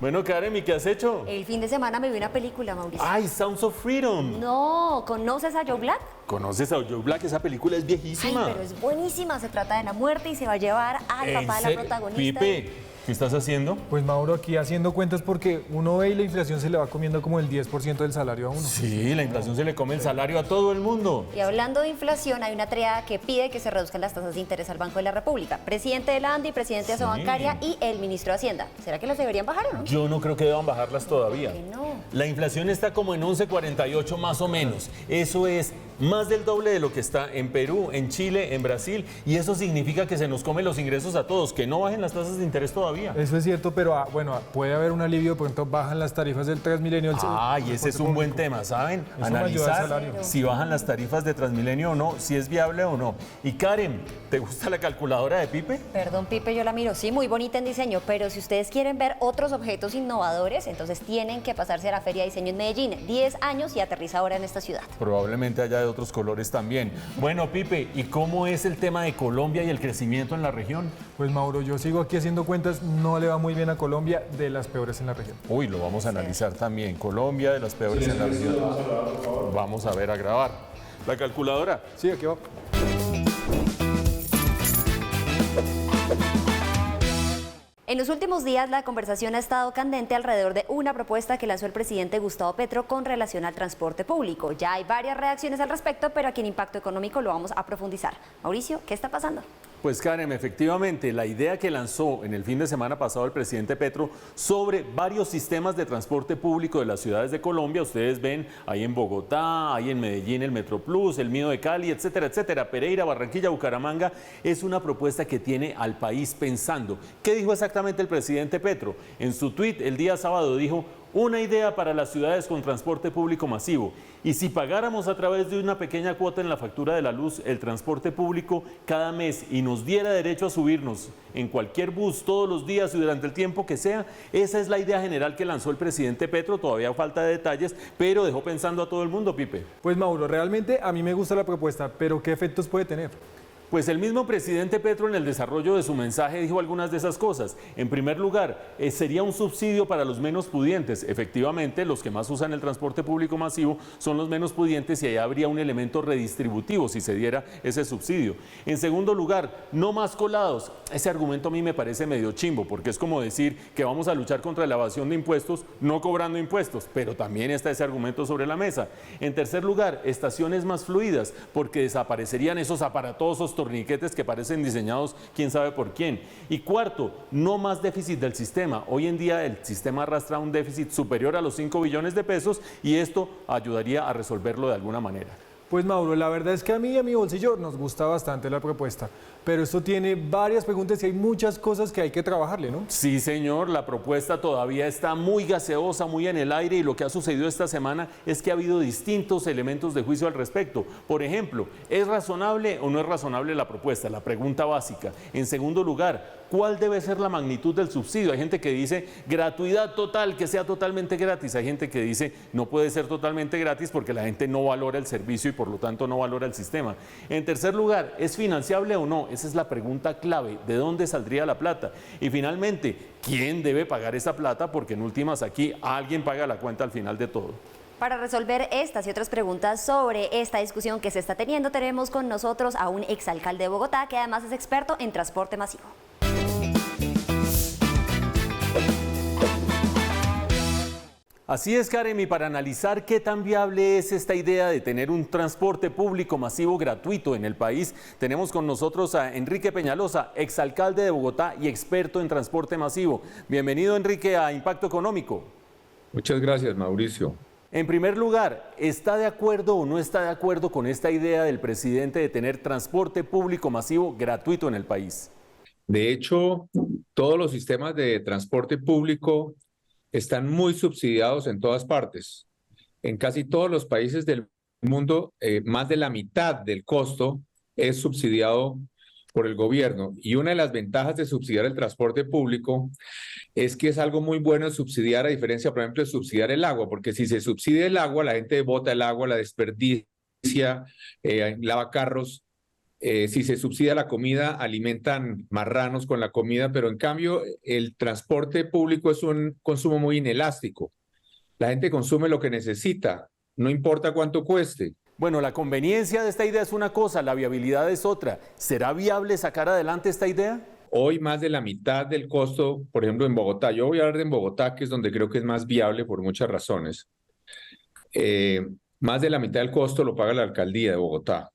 Bueno, Karen, ¿y qué has hecho? El fin de semana me vi una película, Mauricio. ¡Ay, Sounds of Freedom! No, ¿conoces a Joe Black? ¿Conoces a Joe Black? Esa película es Ay, viejísima. pero es buenísima. Se trata de la muerte y se va a llevar al papá de la protagonista. Pipe, ¿qué estás haciendo? Pues Mauro, aquí haciendo cuentas porque uno ve y la inflación se le va comiendo como el 10% del salario a uno. Sí, la inflación se le come el salario a todo el mundo. Y hablando de inflación, hay una triada que pide que se reduzcan las tasas de interés al Banco de la República. Presidente de la ANDI, presidente de Asobancaria y el ministro de Hacienda. ¿Será que las deberían bajar o no? Yo no creo que deban bajarlas todavía. ¿Por qué no? La inflación está como en 11,48 más o menos. Eso es más del doble de lo que está en Perú, en Chile, en Brasil. Y eso significa que se nos comen los ingresos a todos, que no bajen las tasas de interés todavía. Eso es cierto, pero bueno, puede haber un alivio, por ejemplo, bajan las tarifas del Transmilenio. Y ese es un buen tema, ¿saben? Eso me ayuda al salario. Analizar si bajan las tarifas de Transmilenio o no, si es viable o no. Y Karen, ¿te gusta la calculadora de Pipe? Perdón, Pipe, yo la miro. Sí, muy bonita en diseño, pero si ustedes quieren ver otros objetos innovadores, entonces tienen que pasarse a la Feria de Diseño en Medellín. 10 años y aterriza ahora en esta ciudad. Probablemente haya de otros colores también. Bueno, Pipe, ¿y cómo es el tema de Colombia y el crecimiento en la región? Pues Mauro, yo sigo aquí haciendo cuentas, no le va muy bien a Colombia, de las peores en la región. Uy, lo vamos a analizar también. Colombia, de las peores en la región. Vamos a ver, a grabar. La calculadora. Sí, aquí va. En los últimos días, la conversación ha estado candente alrededor de una propuesta que lanzó el presidente Gustavo Petro con relación al transporte público. Ya hay varias reacciones al respecto, pero aquí en Impacto Económico lo vamos a profundizar. Mauricio, ¿qué está pasando? Pues Karen, efectivamente, la idea que lanzó en el fin de semana pasado el presidente Petro sobre varios sistemas de transporte público de las ciudades de Colombia, ustedes ven ahí en Bogotá, ahí en Medellín el Metroplus, el mío de Cali, etcétera, etcétera, Pereira, Barranquilla, Bucaramanga, es una propuesta que tiene al país pensando. ¿Qué dijo exactamente el presidente Petro? En su tuit el día sábado dijo: una idea para las ciudades con transporte público masivo. Y si pagáramos a través de una pequeña cuota en la factura de la luz el transporte público cada mes y nos diera derecho a subirnos en cualquier bus todos los días y durante el tiempo que sea, esa es la idea general que lanzó el presidente Petro. Todavía falta de detalles, pero dejó pensando a todo el mundo, Pipe. Pues Mauro, realmente a mí me gusta la propuesta, pero ¿qué efectos puede tener? Pues el mismo presidente Petro en el desarrollo de su mensaje dijo algunas de esas cosas. En primer lugar, sería un subsidio para los menos pudientes. Efectivamente, los que más usan el transporte público masivo son los menos pudientes y ahí habría un elemento redistributivo si se diera ese subsidio. En segundo lugar, no más colados. Ese argumento a mí me parece medio chimbo, porque es como decir que vamos a luchar contra la evasión de impuestos no cobrando impuestos, pero también está ese argumento sobre la mesa. En tercer lugar, estaciones más fluidas, porque desaparecerían esos aparatosos torniquetes que parecen diseñados quién sabe por quién. Y cuarto, no más déficit del sistema. Hoy en día el sistema arrastra un déficit superior a los 5 billones de pesos y esto ayudaría a resolverlo de alguna manera. Pues Mauro, la verdad es que a mí y a mi bolsillo nos gusta bastante la propuesta, pero esto tiene varias preguntas y hay muchas cosas que hay que trabajarle, ¿no? Sí, señor, la propuesta todavía está muy gaseosa, muy en el aire y lo que ha sucedido esta semana es que ha habido distintos elementos de juicio al respecto. Por ejemplo, ¿es razonable o no es razonable la propuesta? La pregunta básica. En segundo lugar, ¿cuál debe ser la magnitud del subsidio? Hay gente que dice gratuidad total, que sea totalmente gratis. Hay gente que dice no puede ser totalmente gratis porque la gente no valora el servicio y por lo tanto no valora el sistema. En tercer lugar, ¿es financiable o no? Esa es la pregunta clave. ¿De dónde saldría la plata? Y finalmente, ¿quién debe pagar esa plata? Porque en últimas aquí alguien paga la cuenta al final de todo. Para resolver estas y otras preguntas sobre esta discusión que se está teniendo, tenemos con nosotros a un exalcalde de Bogotá que además es experto en transporte masivo. Así es, Karen, y para analizar qué tan viable es esta idea de tener un transporte público masivo gratuito en el país, tenemos con nosotros a Enrique Peñalosa, exalcalde de Bogotá y experto en transporte masivo. Bienvenido, Enrique, a Impacto Económico. Muchas gracias, Mauricio. En primer lugar, ¿está de acuerdo o no está de acuerdo con esta idea del presidente de tener transporte público masivo gratuito en el país? De hecho, todos los sistemas de transporte público están muy subsidiados en todas partes. En casi todos los países del mundo, más de la mitad del costo es subsidiado por el gobierno. Y una de las ventajas de subsidiar el transporte público es que es algo muy bueno subsidiar, a diferencia, por ejemplo, de subsidiar el agua, porque si se subsidia el agua, la gente bota el agua, la desperdicia, lava carros. si se subsidia la comida, alimentan marranos con la comida, pero en cambio el transporte público es un consumo muy inelástico. La gente consume lo que necesita, no importa cuánto cueste. Bueno, la conveniencia de esta idea es una cosa, la viabilidad es otra. ¿Será viable sacar adelante esta idea? Hoy más de la mitad del costo, por ejemplo en Bogotá, yo voy a hablar de en Bogotá, que es donde creo que es más viable por muchas razones. Más de la mitad del costo lo paga la alcaldía de Bogotá,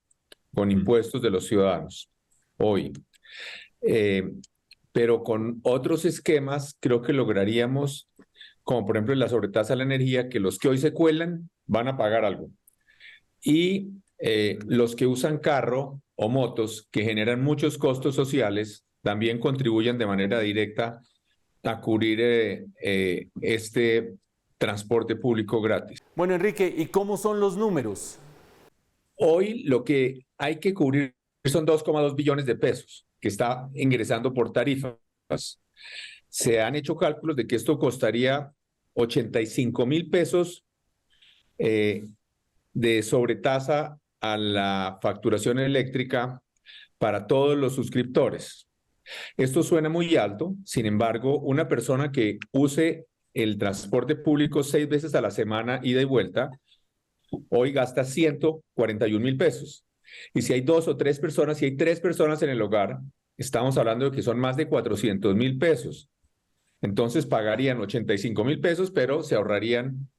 con impuestos de los ciudadanos, hoy. Pero con otros esquemas creo que lograríamos, como por ejemplo en la sobretasa a la energía, que los que hoy se cuelan van a pagar algo. Y los que usan carro o motos, que generan muchos costos sociales, también contribuyen de manera directa a cubrir este transporte público gratis. Bueno, Enrique, ¿y cómo son los números? Hoy lo que hay que cubrir son 2,2 billones de pesos que está ingresando por tarifas. Se han hecho cálculos de que esto costaría 85.000 pesos de sobretasa a la facturación eléctrica para todos los suscriptores. Esto suena muy alto, sin embargo, una persona que use el transporte público 6 veces a la semana, ida y vuelta, hoy gasta 141.000 pesos. Y si hay 2 o 3 personas, si hay 3 personas en el hogar, estamos hablando de que son más de 400.000 pesos. Entonces pagarían 85.000 pesos, pero se ahorrarían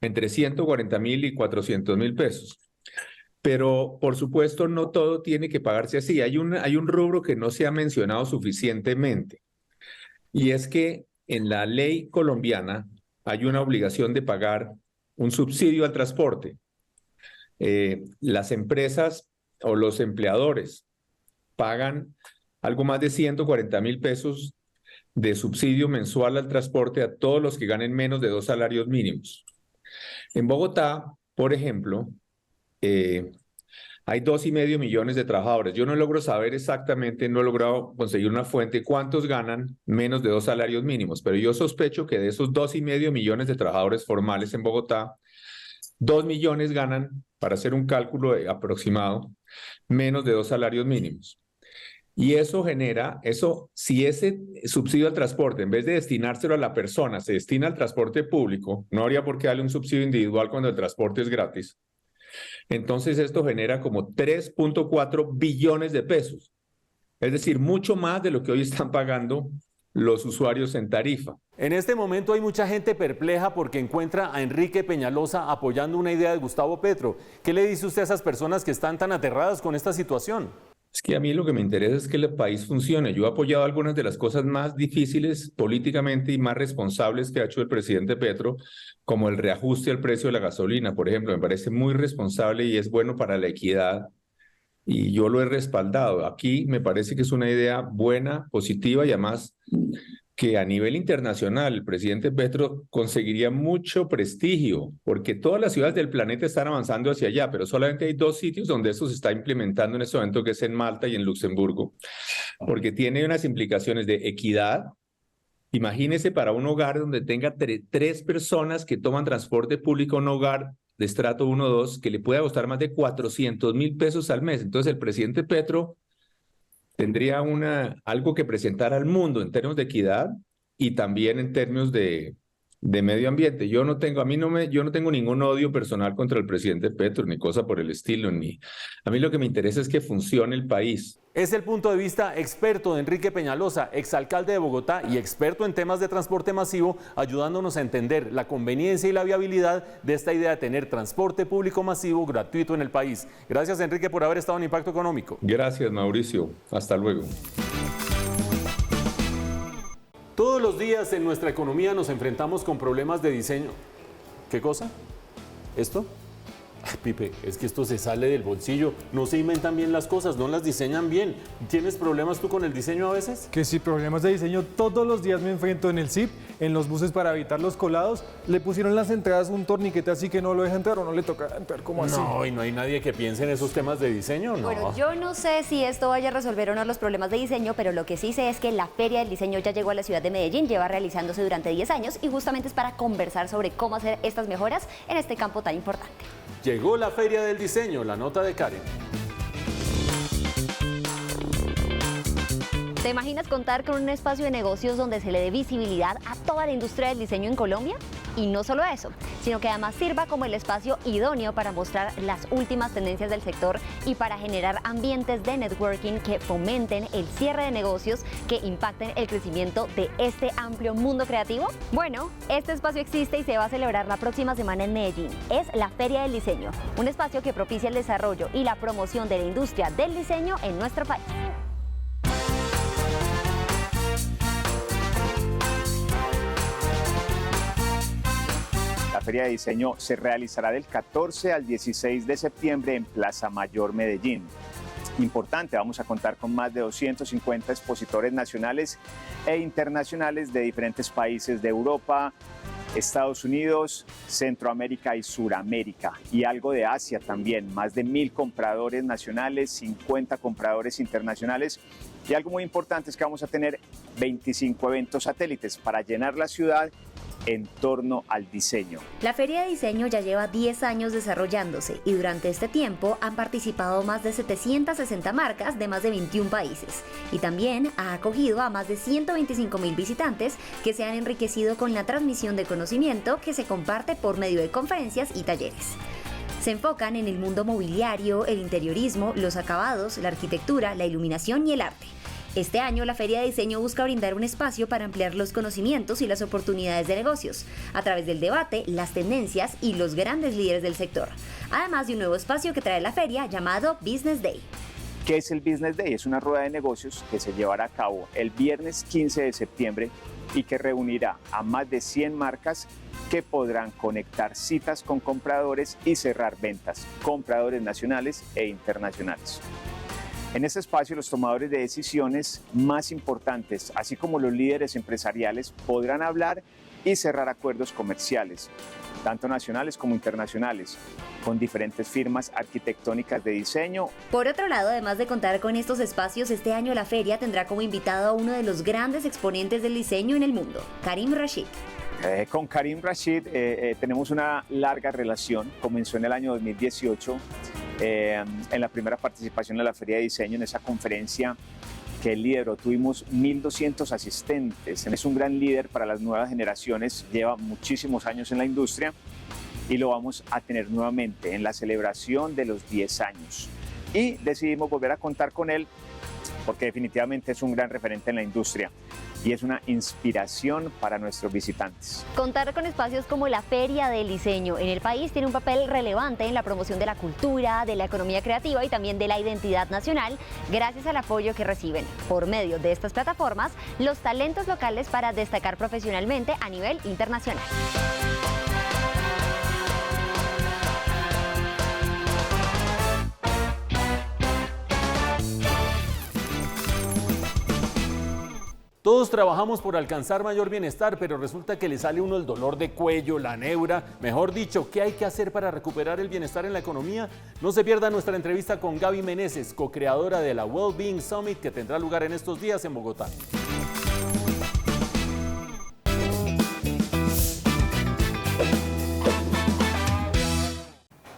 entre 140.000 y 400.000 pesos. Pero, por supuesto, no todo tiene que pagarse así. Hay un rubro que no se ha mencionado suficientemente, y es que en la ley colombiana hay una obligación de pagar un subsidio al transporte. Las empresas o los empleadores pagan algo más de 140.000 pesos de subsidio mensual al transporte a todos los que ganen menos de 2 salarios mínimos. En Bogotá, por ejemplo, hay 2,5 millones de trabajadores. Yo no logro saber exactamente, no he logrado conseguir una fuente cuántos ganan menos de 2 salarios mínimos, pero yo sospecho que de esos 2,5 millones de trabajadores formales en Bogotá, 2 millones ganan, para hacer un cálculo aproximado, menos de 2 salarios mínimos. Y eso genera, si ese subsidio al transporte, en vez de destinárselo a la persona, se destina al transporte público, no habría por qué darle un subsidio individual cuando el transporte es gratis. Entonces esto genera como 3.4 billones de pesos. Es decir, mucho más de lo que hoy están pagando los usuarios en tarifa. En este momento hay mucha gente perpleja porque encuentra a Enrique Peñalosa apoyando una idea de Gustavo Petro. ¿Qué le dice usted a esas personas que están tan aterradas con esta situación? Es que a mí lo que me interesa es que el país funcione. Yo he apoyado algunas de las cosas más difíciles políticamente y más responsables que ha hecho el presidente Petro, como el reajuste al precio de la gasolina, por ejemplo. Me parece muy responsable y es bueno para la equidad, y yo lo he respaldado. Aquí me parece que es una idea buena, positiva, y además que a nivel internacional el presidente Petro conseguiría mucho prestigio, porque todas las ciudades del planeta están avanzando hacia allá, pero solamente hay 2 sitios donde esto se está implementando en este momento, que es en Malta y en Luxemburgo, porque tiene unas implicaciones de equidad. Imagínese para un hogar donde tenga 3 personas que toman transporte público, un hogar de estrato 1 o 2, que le pueda costar más de 400.000 pesos al mes. Entonces el presidente Petro tendría algo que presentar al mundo en términos de equidad y también en términos de medio ambiente. Yo no tengo ningún odio personal contra el presidente Petro, ni cosa por el estilo, a mí lo que me interesa es que funcione el país. Es el punto de vista experto de Enrique Peñalosa, exalcalde de Bogotá y experto en temas de transporte masivo, ayudándonos a entender la conveniencia y la viabilidad de esta idea de tener transporte público masivo gratuito en el país. Gracias, Enrique, por haber estado en Impacto Económico. Gracias, Mauricio. Hasta luego. Todos los días en nuestra economía nos enfrentamos con problemas de diseño. ¿Qué cosa? ¿Esto? Ay, Pipe, es que esto se sale del bolsillo. No se inventan bien las cosas, no las diseñan bien. ¿Tienes problemas tú con el diseño a veces? Que sí, problemas de diseño todos los días me enfrento en el CIP, en los buses para evitar los colados. Le pusieron las entradas un torniquete así que no lo deja entrar, o no le toca entrar, como así. No, y no hay nadie que piense en esos temas de diseño, ¿no? Bueno, yo no sé si esto vaya a resolver o no los problemas de diseño, pero lo que sí sé es que la Feria del Diseño ya llegó a la ciudad de Medellín, lleva realizándose durante 10 años y justamente es para conversar sobre cómo hacer estas mejoras en este campo tan importante. Llegó la Feria del Diseño, la nota de Karen. ¿Te imaginas contar con un espacio de negocios donde se le dé visibilidad a toda la industria del diseño en Colombia? Y no solo eso, sino que además sirva como el espacio idóneo para mostrar las últimas tendencias del sector y para generar ambientes de networking que fomenten el cierre de negocios que impacten el crecimiento de este amplio mundo creativo. Bueno, este espacio existe y se va a celebrar la próxima semana en Medellín. Es la Feria del Diseño, un espacio que propicia el desarrollo y la promoción de la industria del diseño en nuestro país. La Feria de Diseño se realizará del 14 al 16 de septiembre en Plaza Mayor, Medellín. Importante, vamos a contar con más de 250 expositores nacionales e internacionales de diferentes países de Europa, Estados Unidos, Centroamérica y Suramérica, y algo de Asia también, más de 1000 compradores nacionales, 50 compradores internacionales, y algo muy importante es que vamos a tener 25 eventos satélites para llenar la ciudad en torno al diseño. La Feria de Diseño ya lleva 10 años desarrollándose y durante este tiempo han participado más de 760 marcas de más de 21 países y también ha acogido a más de 125.000 visitantes que se han enriquecido con la transmisión de conocimiento que se comparte por medio de conferencias y talleres. Se enfocan en el mundo mobiliario, el interiorismo, los acabados, la arquitectura, la iluminación y el arte. Este año, la Feria de Diseño busca brindar un espacio para ampliar los conocimientos y las oportunidades de negocios, a través del debate, las tendencias y los grandes líderes del sector, además de un nuevo espacio que trae la feria llamado Business Day. ¿Qué es el Business Day? Es una rueda de negocios que se llevará a cabo el viernes 15 de septiembre y que reunirá a más de 100 marcas que podrán conectar citas con compradores y cerrar ventas, compradores nacionales e internacionales. En este espacio, los tomadores de decisiones más importantes, así como los líderes empresariales, podrán hablar y cerrar acuerdos comerciales, tanto nacionales como internacionales, con diferentes firmas arquitectónicas de diseño. Por otro lado, además de contar con estos espacios, este año la feria tendrá como invitado a uno de los grandes exponentes del diseño en el mundo, Karim Rashid. Con Karim Rashid tenemos una larga relación, comenzó en el año 2018, en la primera participación en la Feria de Diseño, en esa conferencia que él lideró, tuvimos 1.200 asistentes. Es un gran líder para las nuevas generaciones, lleva muchísimos años en la industria y lo vamos a tener nuevamente en la celebración de los 10 años. Y decidimos volver a contar con él porque definitivamente es un gran referente en la industria y es una inspiración para nuestros visitantes. Contar con espacios como la Feria del Diseño en el país tiene un papel relevante en la promoción de la cultura, de la economía creativa y también de la identidad nacional, gracias al apoyo que reciben por medio de estas plataformas los talentos locales para destacar profesionalmente a nivel internacional. Todos trabajamos por alcanzar mayor bienestar, pero resulta que le sale a uno el dolor de cuello, la neura. Mejor dicho, ¿qué hay que hacer para recuperar el bienestar en la economía? No se pierda nuestra entrevista con Gaby Meneses, co-creadora de la Wellbeing Summit, que tendrá lugar en estos días en Bogotá.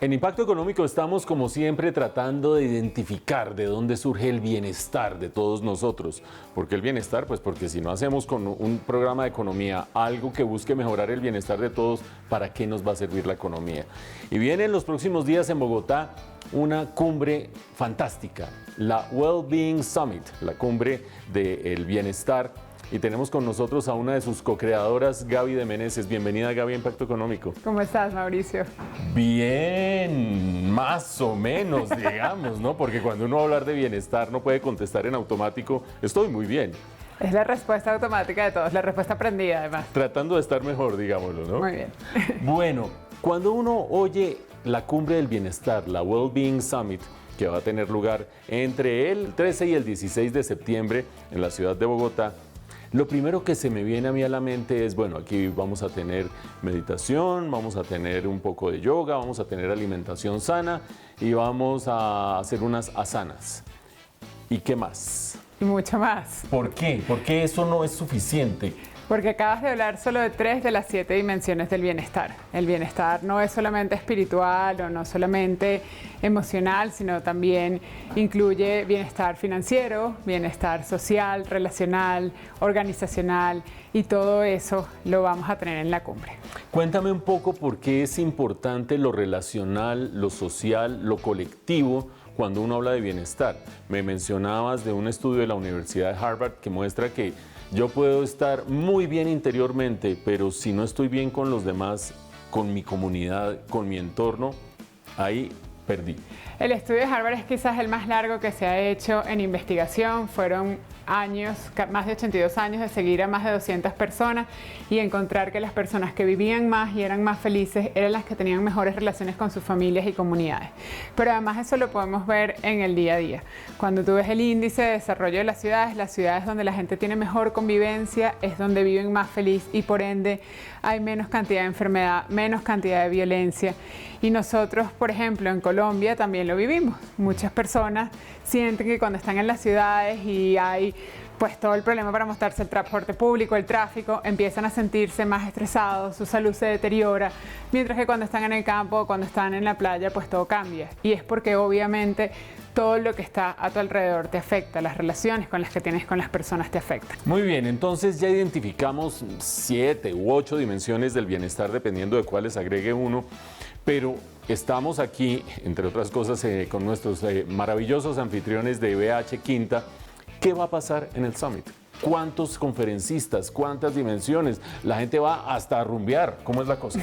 En Impacto Económico estamos, como siempre, tratando de identificar de dónde surge el bienestar de todos nosotros. ¿Por qué el bienestar? Pues porque si no hacemos con un programa de economía algo que busque mejorar el bienestar de todos, ¿para qué nos va a servir la economía? Y viene en los próximos días en Bogotá una cumbre fantástica, la Wellbeing Summit, la cumbre del bienestar. Y tenemos con nosotros a una de sus co-creadoras, Gaby de Meneses. Bienvenida, Gaby, a Impacto Económico. ¿Cómo estás, Mauricio? Bien, más o menos, digamos, ¿no? Porque cuando uno va a hablar de bienestar no puede contestar en automático, estoy muy bien. Es la respuesta automática de todos, la respuesta aprendida, además. Tratando de estar mejor, digámoslo, ¿no? Muy bien. Bueno, cuando uno oye la cumbre del bienestar, la Wellbeing Summit, que va a tener lugar entre el 13 y el 16 de septiembre en la ciudad de Bogotá, lo primero que se me viene a mí a la mente es, bueno, aquí vamos a tener meditación, vamos a tener un poco de yoga, vamos a tener alimentación sana y vamos a hacer unas asanas. ¿Y qué más? Y mucho más. ¿Por qué? ¿Por qué eso no es suficiente? Porque acabas de hablar solo de 3 de las 7 dimensiones del bienestar. El bienestar no es solamente espiritual o no solamente emocional, sino también incluye bienestar financiero, bienestar social, relacional, organizacional, y todo eso lo vamos a tener en la cumbre. Cuéntame un poco por qué es importante lo relacional, lo social, lo colectivo cuando uno habla de bienestar. Me mencionabas de un estudio de la Universidad de Harvard que muestra que yo puedo estar muy bien interiormente, pero si no estoy bien con los demás, con mi comunidad, con mi entorno, ahí perdí. El estudio de Harvard es quizás el más largo que se ha hecho en investigación. Fueron años, más de 82 años de seguir a más de 200 personas y encontrar que las personas que vivían más y eran más felices eran las que tenían mejores relaciones con sus familias y comunidades. Pero además eso lo podemos ver en el día a día. Cuando tú ves el índice de desarrollo de las ciudades donde la gente tiene mejor convivencia es donde viven más feliz y por ende hay menos cantidad de enfermedad, menos cantidad de violencia. Y nosotros, por ejemplo, en Colombia también lo vivimos. Muchas personas sienten que cuando están en las ciudades y hay pues todo el problema para montarse el transporte público, el tráfico, empiezan a sentirse más estresados, su salud se deteriora, mientras que cuando están en el campo, cuando están en la playa, pues todo cambia. Y es porque obviamente todo lo que está a tu alrededor te afecta, las relaciones con las que tienes con las personas te afectan. Muy bien, entonces ya identificamos 7 u 8 dimensiones del bienestar, dependiendo de cuáles agregue uno, pero estamos aquí, entre otras cosas, con nuestros maravillosos anfitriones de BH Quinta. ¿Qué va a pasar en el Summit? ¿Cuántos conferencistas? ¿Cuántas dimensiones? La gente va hasta a rumbear. ¿Cómo es la cosa?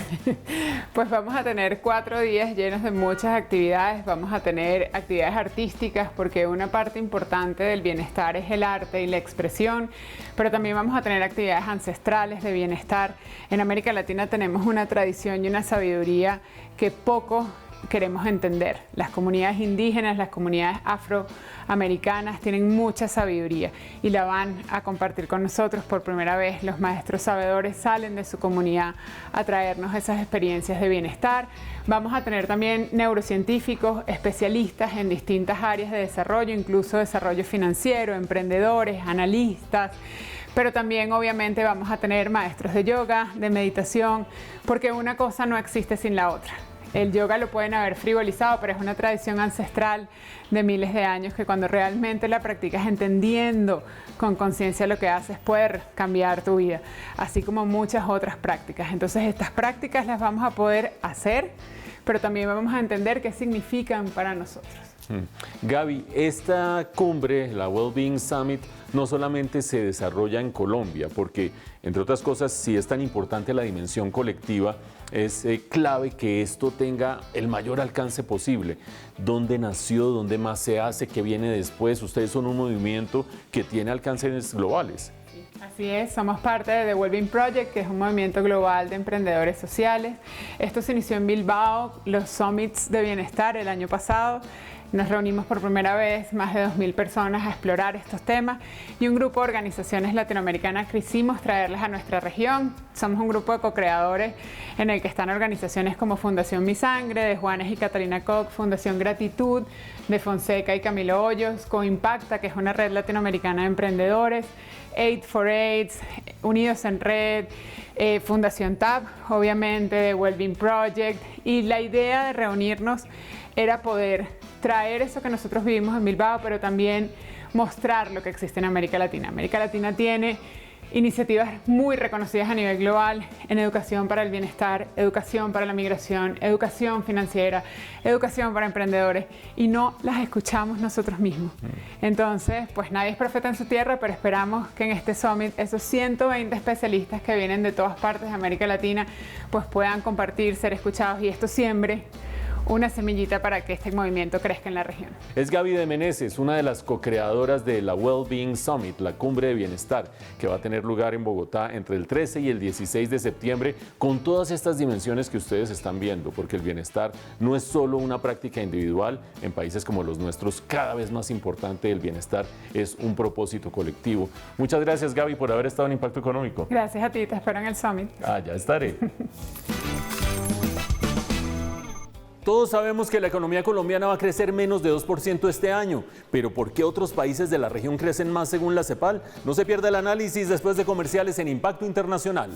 Pues vamos a tener 4 días llenos de muchas actividades. Vamos a tener actividades artísticas porque una parte importante del bienestar es el arte y la expresión, pero también vamos a tener actividades ancestrales de bienestar. En América Latina tenemos una tradición y una sabiduría que poco queremos entender. Las comunidades indígenas, las comunidades afroamericanas tienen mucha sabiduría y la van a compartir con nosotros por primera vez. Los maestros sabedores salen de su comunidad a traernos esas experiencias de bienestar. Vamos a tener también neurocientíficos, especialistas en distintas áreas de desarrollo, incluso desarrollo financiero, emprendedores, analistas. Pero también obviamente vamos a tener maestros de yoga, de meditación, porque una cosa no existe sin la otra. El yoga lo pueden haber frivolizado, pero es una tradición ancestral de miles de años que cuando realmente la practicas entendiendo con conciencia lo que haces puede cambiar tu vida, así como muchas otras prácticas. Entonces estas prácticas las vamos a poder hacer, pero también vamos a entender qué significan para nosotros. Gaby, esta cumbre, la Wellbeing Summit, no solamente se desarrolla en Colombia, porque, entre otras cosas, si es tan importante la dimensión colectiva, es clave que esto tenga el mayor alcance posible. ¿Dónde nació? ¿Dónde más se hace? ¿Qué viene después? Ustedes son un movimiento que tiene alcances globales. Así es, somos parte de The Wellbeing Project, que es un movimiento global de emprendedores sociales. Esto se inició en Bilbao, los Summits de Bienestar el año pasado. Nos reunimos por primera vez más de 2.000 personas a explorar estos temas y un grupo de organizaciones latinoamericanas quisimos traerlas a nuestra región. Somos un grupo de co-creadores en el que están organizaciones como Fundación Mi Sangre, de Juanes y Catalina Koch, Fundación Gratitud, de Fonseca y Camilo Hoyos, Coimpacta, que es una red latinoamericana de emprendedores, Aid for AIDS, Unidos en Red, Fundación TAP, obviamente, de Wellbeing Project. Y la idea de reunirnos era poder traer eso que nosotros vivimos en Bilbao, pero también mostrar lo que existe en América Latina. América Latina tiene iniciativas muy reconocidas a nivel global en educación para el bienestar, educación para la migración, educación financiera, educación para emprendedores, y no las escuchamos nosotros mismos. Entonces, pues nadie es profeta en su tierra, pero esperamos que en este Summit esos 120 especialistas que vienen de todas partes de América Latina pues puedan compartir, ser escuchados, y esto siembre una semillita para que este movimiento crezca en la región. Es Gaby de Meneses, una de las co-creadoras de la Wellbeing Summit, la cumbre de bienestar, que va a tener lugar en Bogotá entre el 13 y el 16 de septiembre, con todas estas dimensiones que ustedes están viendo, porque el bienestar no es solo una práctica individual. En países como los nuestros, cada vez más importante el bienestar es un propósito colectivo. Muchas gracias, Gaby, por haber estado en Impacto Económico. Gracias a ti, te espero en el Summit. Ya estaré. Todos sabemos que la economía colombiana va a crecer menos de 2% este año, pero ¿por qué otros países de la región crecen más según la CEPAL? No se pierda el análisis después de comerciales en Impacto Internacional.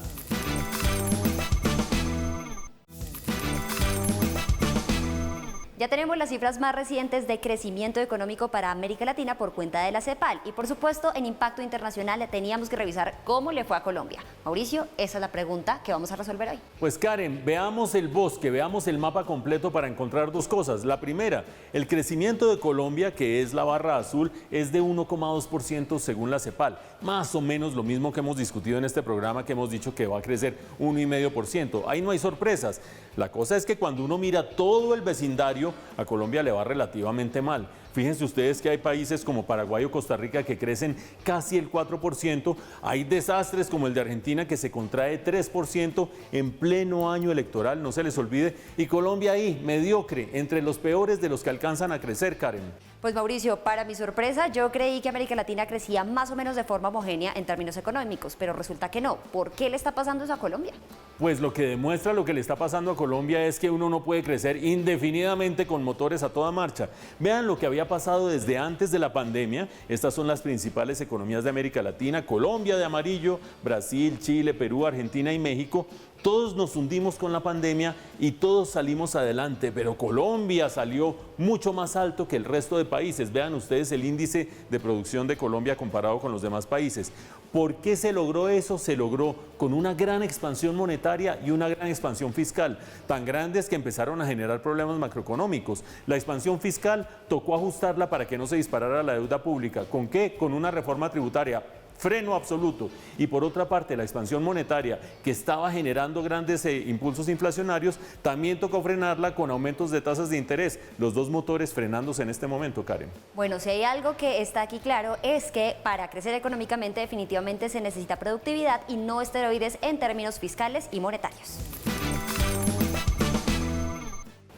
Ya tenemos las cifras más recientes de crecimiento económico para América Latina por cuenta de la CEPAL y por supuesto en Impacto Internacional teníamos que revisar cómo le fue a Colombia. Mauricio, esa es la pregunta que vamos a resolver hoy. Pues Karen, veamos el bosque, veamos el mapa completo para encontrar dos cosas. La primera, el crecimiento de Colombia, que es la barra azul, es de 1,2% según la CEPAL. Más o menos lo mismo que hemos discutido en este programa, que hemos dicho que va a crecer 1,5%. Ahí no hay sorpresas. La cosa es que cuando uno mira todo el vecindario, a Colombia le va relativamente mal. Fíjense ustedes que hay países como Paraguay o Costa Rica que crecen casi el 4%. Hay desastres como el de Argentina que se contrae 3% en pleno año electoral, no se les olvide. Y Colombia ahí, mediocre, entre los peores de los que alcanzan a crecer, Karen. Pues Mauricio, para mi sorpresa, yo creí que América Latina crecía más o menos de forma homogénea en términos económicos, pero resulta que no. ¿Por qué le está pasando eso a Colombia? Pues lo que demuestra lo que le está pasando a Colombia es que uno no puede crecer indefinidamente con motores a toda marcha. Vean lo que había pasado desde antes de la pandemia. Estas son las principales economías de América Latina: Colombia de amarillo, Brasil, Chile, Perú, Argentina y México. Todos nos hundimos con la pandemia y todos salimos adelante, pero Colombia salió mucho más alto que el resto de países. Vean ustedes el índice de producción de Colombia comparado con los demás países. ¿Por qué se logró eso? Se logró con una gran expansión monetaria y una gran expansión fiscal, tan grandes que empezaron a generar problemas macroeconómicos. La expansión fiscal tocó ajustarla para que no se disparara la deuda pública. ¿Con qué? Con una reforma tributaria. Freno absoluto. Y por otra parte, la expansión monetaria, que estaba generando grandes impulsos inflacionarios, también tocó frenarla con aumentos de tasas de interés. Los dos motores frenándose en este momento, Karen. Bueno, si hay algo que está aquí claro es que para crecer económicamente definitivamente se necesita productividad y no esteroides en términos fiscales y monetarios.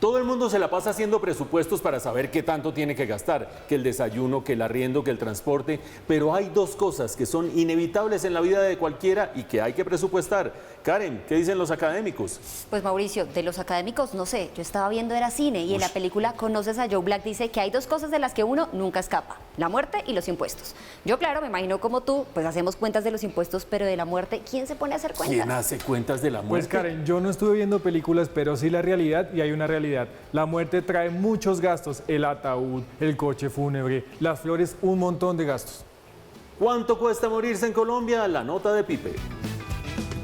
Todo el mundo se la pasa haciendo presupuestos para saber qué tanto tiene que gastar, que el desayuno, que el arriendo, que el transporte, pero hay dos cosas que son inevitables en la vida de cualquiera y que hay que presupuestar. Karen, ¿qué dicen los académicos? Pues Mauricio, de los académicos no sé, yo estaba viendo era cine y en la película Conoces a Joe Black dice que hay dos cosas de las que uno nunca escapa: la muerte y los impuestos. Yo claro, me imagino como tú, pues hacemos cuentas de los impuestos, pero de la muerte, ¿quién se pone a hacer cuentas? ¿Quién hace cuentas de la muerte? Pues Karen, yo no estuve viendo películas, pero sí la realidad, y hay una realidad. La muerte trae muchos gastos: el ataúd, el coche fúnebre, las flores, un montón de gastos. ¿Cuánto cuesta morirse en Colombia? La nota de Pipe.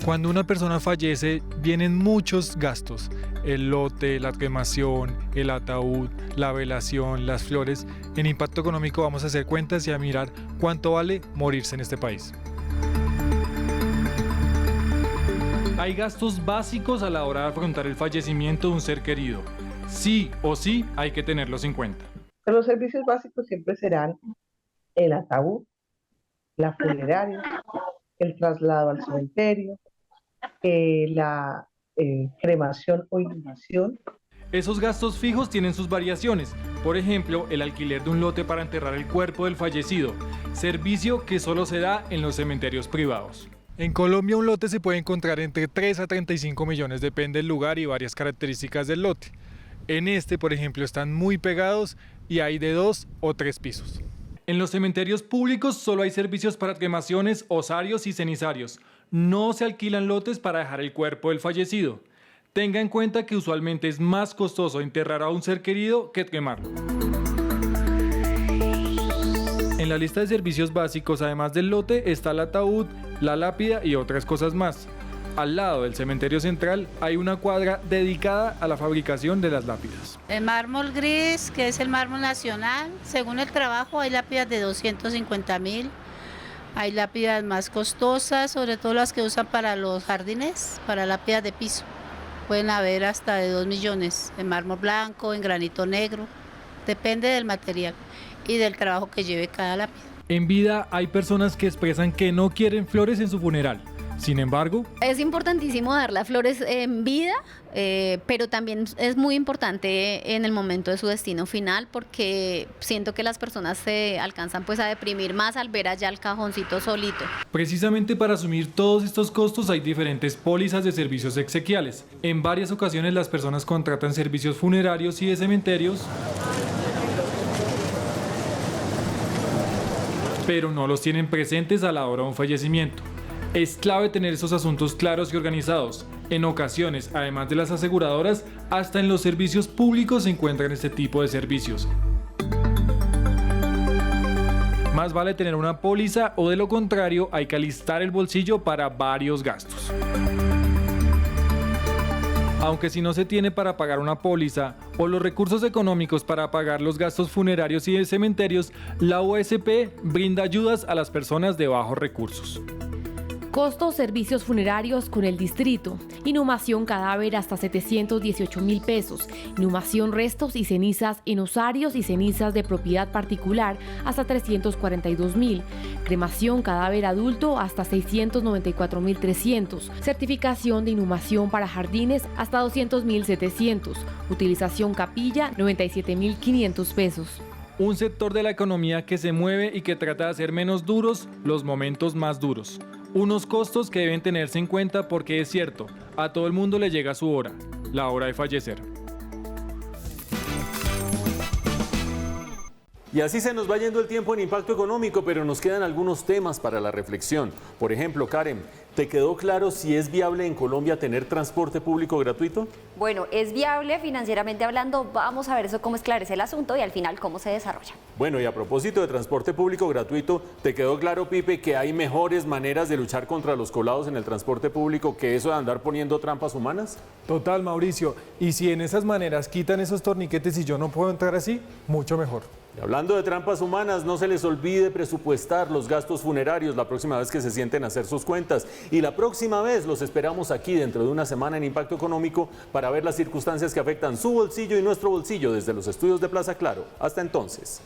Cuando una persona fallece, vienen muchos gastos: el lote, la cremación, el ataúd, la velación, las flores. En Impacto Económico vamos a hacer cuentas y a mirar cuánto vale morirse en este país. Hay gastos básicos a la hora de afrontar el fallecimiento de un ser querido. Sí o sí hay que tenerlos en cuenta. Los servicios básicos siempre serán el ataúd, la funeraria, el traslado al cementerio, la cremación o inhumación. Esos gastos fijos tienen sus variaciones. Por ejemplo, el alquiler de un lote para enterrar el cuerpo del fallecido, servicio que solo se da en los cementerios privados. En Colombia un lote se puede encontrar entre 3 a 35 millones, depende del lugar y varias características del lote. En este, por ejemplo, están muy pegados y hay de 2 o 3 pisos. En los cementerios públicos solo hay servicios para cremaciones, osarios y cenizarios. No se alquilan lotes para dejar el cuerpo del fallecido. Tenga en cuenta que usualmente es más costoso enterrar a un ser querido que quemarlo. En la lista de servicios básicos, además del lote, está el ataúd, la lápida y otras cosas más. Al lado del cementerio central hay una cuadra dedicada a la fabricación de las lápidas. El mármol gris, que es el mármol nacional, según el trabajo hay lápidas de 250.000, hay lápidas más costosas, sobre todo las que usan para los jardines, para lápidas de piso. Pueden haber hasta de 2 millones, en mármol blanco, en granito negro, depende del material y del trabajo que lleve cada lápida. En vida hay personas que expresan que no quieren flores en su funeral. Sin embargo, es importantísimo dar las flores en vida, pero también es muy importante en el momento de su destino final, porque siento que las personas se alcanzan pues a deprimir más al ver allá el cajoncito solito. precisamente para asumir todos estos costos hay diferentes pólizas de servicios exequiales. En varias ocasiones las personas contratan servicios funerarios y de cementerios, pero no los tienen presentes a la hora de un fallecimiento. Es clave tener esos asuntos claros y organizados. En ocasiones, además de las aseguradoras, hasta en los servicios públicos se encuentran este tipo de servicios. Más vale tener una póliza o de lo contrario hay que alistar el bolsillo para varios gastos. Aunque si no se tiene para pagar una póliza o los recursos económicos para pagar los gastos funerarios y de cementerios, la OSP brinda ayudas a las personas de bajos recursos. Costos servicios funerarios con el distrito. Inhumación cadáver hasta 718.000 pesos. Inhumación restos y cenizas en osarios y cenizas de propiedad particular hasta 342.000. Cremación cadáver adulto hasta 694.300. Certificación de inhumación para jardines hasta 200.700. Utilización capilla 97.500 pesos. Un sector de la economía que se mueve y que trata de hacer menos duros los momentos más duros. Unos costos que deben tenerse en cuenta porque es cierto, a todo el mundo le llega su hora, la hora de fallecer. Y así se nos va yendo el tiempo en Impacto Económico, pero nos quedan algunos temas para la reflexión. Por ejemplo, Karen, ¿te quedó claro si es viable en Colombia tener transporte público gratuito? Bueno, es viable financieramente hablando. Vamos a ver eso, cómo esclarece el asunto y al final cómo se desarrolla. Bueno, y a propósito de transporte público gratuito, ¿te quedó claro, Pipe, que hay mejores maneras de luchar contra los colados en el transporte público que eso de andar poniendo trampas humanas? Total, Mauricio. Y si en esas maneras quitan esos torniquetes y yo no puedo entrar así, mucho mejor. Y hablando de trampas humanas, no se les olvide presupuestar los gastos funerarios la próxima vez que se sienten a hacer sus cuentas. Y la próxima vez los esperamos aquí dentro de una semana en Impacto Económico para ver las circunstancias que afectan su bolsillo y nuestro bolsillo desde los estudios de Plaza Claro. Hasta entonces.